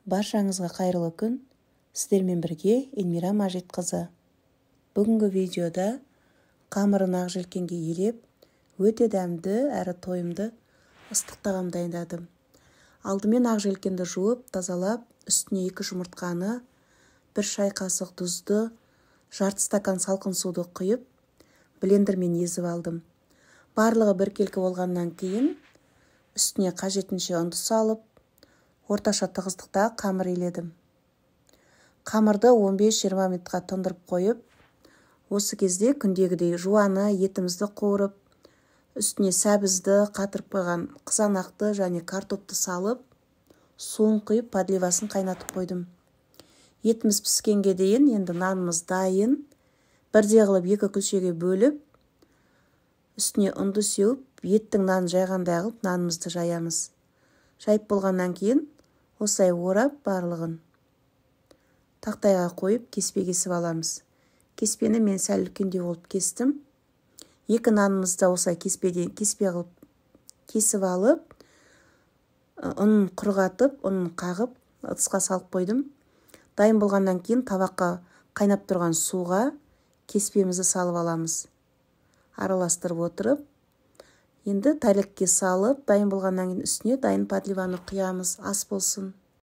Баршаңызға қайырлы күн. Сіздермен бірге Эльмира Мажитқызы. Бүгінгі видеода қамырын ақ желкенге елеп, өте дәмді әрі тойымды ыстық тағам дайындадым. Алдымен ақ желкенді жуып, тазалап, үстіне 2 жұмыртқаны, 1 шай қасық тұзды, жарты стакан салқын суды құйып, блендермен езіп алдым. Барлығы біркелкі болғаннан кейін, үстіне қажетінше ұнды салып, орташа тығыздықта қамыр иледім. Қамырды 15-20 минутқа тоңдырып қойып, осы кезде күндегідей жуаны етімізді қуырып, үстіне сәбізді, қатырып қойған қызанақты және картопты салып, суын құйып, подливасын қайнатып қойдым. Етіміз піскенге дейін енді нанымыз дайын. Бірде қылып 2 күлшеге бөліп, үстіне ұнды сеуіп, еттің нанын жайғандай қылып, нанымызды жаямыз. Жайып болғаннан кейін, осылай орап барлығын тақтайға қойып, кеспе кесіп аламыз. Кеспені мен сәл үлкендеу болып кестім. 2 нанымызды осылай кеспе қылып кесіп алып, ұнын құрғатып, ұнын қағып, ыдысқа салып қойдым. Дайын болғаннан кейін табаққа қайнап тұрған суға кеспемізді салып аламыз. Араластырып отырып, енді тәлікке салып, дайын болғаннан кейін үстіне дайын подливаны құямыз, ас болсын.